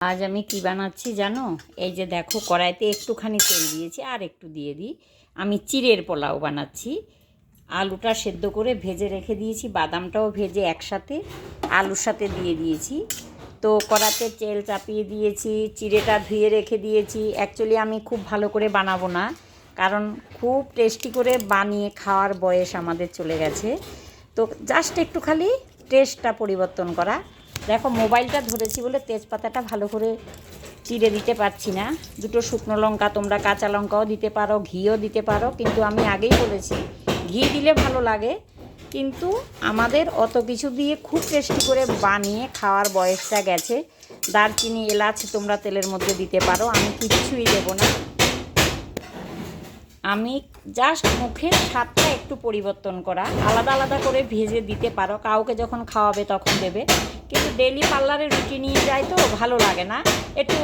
আজ আমি কি বানাচ্ছি জানো? এই যে দেখো, কড়াইতে একটুখানি তেল দিয়েছি, আর একটু দিয়ে দিই। আমি চিড়ের পোলাও বানাচ্ছি। আলুটা সেদ্ধ করে ভেজে রেখে দিয়েছি, বাদামটাও ভেজে একসাথে আলুর সাথে দিয়ে দিয়েছি। তো কড়াতে তেল চাপিয়ে দিয়েছি, চিড়েটা ধুয়ে রেখে দিয়েছি। অ্যাকচুয়ালি আমি খুব ভালো করে বানাবো না, কারণ খুব টেস্টি করে বানিয়ে খাওয়ার বয়স আমাদের চলে গেছে। তো জাস্ট একটু খালি টেস্টটা পরিবর্তন করা। দেখো, মোবাইলটা ধরেছি বলে তেজপাতাটা ভালো করে চিড়ে দিতে পারছি না। দুটো শুকনো লঙ্কা, তোমরা কাঁচা লঙ্কাও দিতে পারো, ঘিও দিতে পারো, কিন্তু আমি আগেই বলেছি ঘি দিলে ভালো লাগে। কিন্তু আমাদের অত কিছু দিয়ে খুব টেস্টি করে বানিয়ে খাওয়ার বয়সটা গেছে। দারচিনি, এলাচ তোমরা তেলের মধ্যে দিতে পারো, আমি কিছুই দেবো না। আমি জাস্ট মুখের স্বাদটা একটু পরিবর্তন করা, আলাদা আলাদা করে ভেজে দিতে পারো, কাউকে যখন খাওয়াবে তখন দেবে। কিন্তু ডেইলি পার্লারে রুটি নিয়ে যাই তো ভালো লাগে না, একটু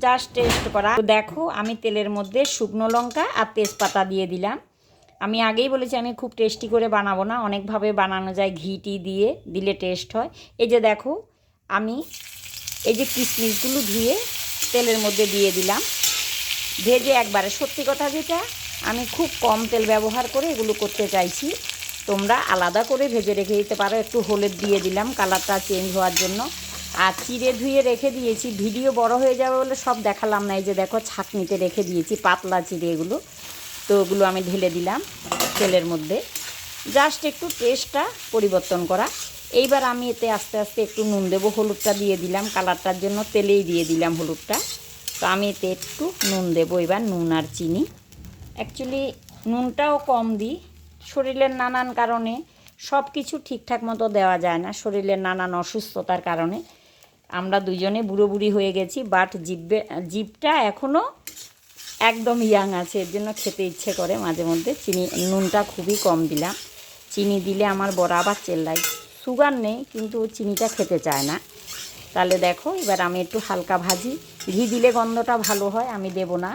জাস্ট টেস্ট করা। তো দেখো, আমি তেলের মধ্যে শুকনো লঙ্কা আর তেজপাতা দিয়ে দিলাম। আমি আগেই বলেছি আমি খুব টেস্টি করে বানাবো না, অনেকভাবে বানানো যায়, ঘিটি দিয়ে দিলে টেস্ট হয়। এই যে দেখো, আমি এই যে কিশমিশগুলো ধুয়ে তেলের মধ্যে দিয়ে দিলাম, ভেজে একবারে। সত্যি কথা যেটা, আমি খুব কম তেল ব্যবহার করে এগুলো করতে চাইছি। তোমরা আলাদা করে ভেজে রেখে দিতে পারো। একটু হলুদ দিয়ে দিলাম কালারটা চেঞ্জ হওয়ার জন্য। আর চিড়ে ধুয়ে রেখে দিয়েছি, ভিডিও বড় হয়ে যাবে বলে সব দেখালাম না। এই যে দেখো, ছাঁকনিতে রেখে দিয়েছি পাতলা চিড়ে এগুলো। তো ওগুলো আমি ঢেলে দিলাম তেলের মধ্যে, জাস্ট একটু টেস্টটা পরিবর্তন করা। এইবার আমি এতে আস্তে আস্তে একটু নুন দেবো, হলুদটা দিয়ে দিলাম কালারটার জন্য, তেলেই দিয়ে দিলাম হলুদটা। তো আমি এতে একটু নুন দেবো এবার, নুন আর চিনি। অ্যাকচুয়ালি নুনটাও কম দিই, শরীরের নানান কারণে সব কিছু ঠিকঠাক মতো দেওয়া যায় না, শরীরের নানান অসুস্থতার কারণে। আমরা দুজনে বুড়ো বুড়ি হয়ে গেছি, বাট জিভটা এখনও একদম ইয়াং আছে, এর জন্য খেতে ইচ্ছে করে মাঝে মধ্যে। নুনটা খুবই কম দিলাম। চিনি দিলে আমার বড় আবার চেল্লাই, সুগার নেই কিন্তু চিনিটা খেতে চায় না। তাহলে দেখো, এবার আমি একটু হালকা ভাজি। ঘি দিলে গন্ধটা ভালো হয়, আমি দেব না।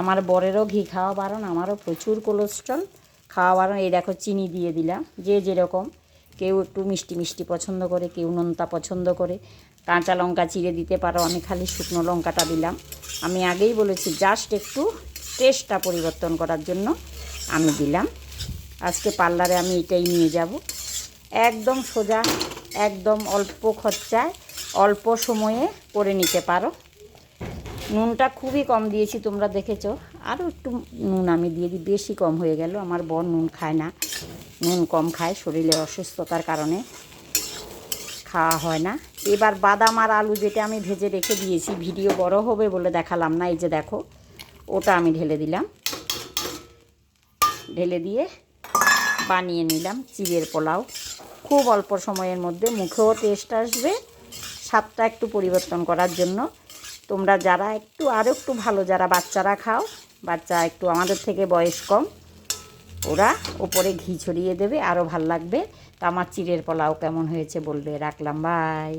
আমার বরেরও ঘি খাওয়া বারণ, আমারও প্রচুর কোলেস্ট্রল, খাওয়া বারণ। এই দেখো, চিনি দিয়ে দিলাম, যে যেরকম, কেউ একটু মিষ্টি মিষ্টি পছন্দ করে, কেউ নোনতা পছন্দ করে। কাঁচা লঙ্কা চিড়ে দিতে পারো, আমি খালি শুকনো লঙ্কাটা দিলাম। আমি আগেই বলেছি জাস্ট একটু টেস্টটা পরিবর্তন করার জন্য আমি দিলাম। আজকে পার্লারে আমি এটাই নিয়ে যাব, একদম সোজা, একদম অল্প খরচায় অল্প সময়ে করে নিতে পারো। নুনটা খুবই কম দিয়েছি, তোমরা দেখেছো। আরও একটু নুন আমি দিয়ে দিই, বেশি কম হয়ে গেল। আমার বর নুন খায় না, নুন কম খায়, শরীরের অসুস্থতার কারণে খাওয়া হয় না। এবার বাদাম আর আলু যেটা আমি ভেজে রেখে দিয়েছি, ভিডিও বড় হবে বলে দেখালাম না। এই যে দেখো, ওটা আমি ঢেলে দিলাম, ঢেলে দিয়ে বানিয়ে নিলাম চিড়ের পোলাও। খুব অল্প সময়ের মধ্যে, মুখেও টেস্ট আসবে, স্বাদটা একটু পরিবর্তন করার জন্য। তোমরা যারা আরও একটু ভালো, যারা বাচ্চারা খাও, বাচ্চা একটু আমাদের থেকে বয়স কম, ওরা ওপরে ঘি ছড়িয়ে দেবে, আরও ভাল লাগবে। তো আমার চিড়ের পোলাও কেমন হয়েছে বলবে। রাখলাম, বাই।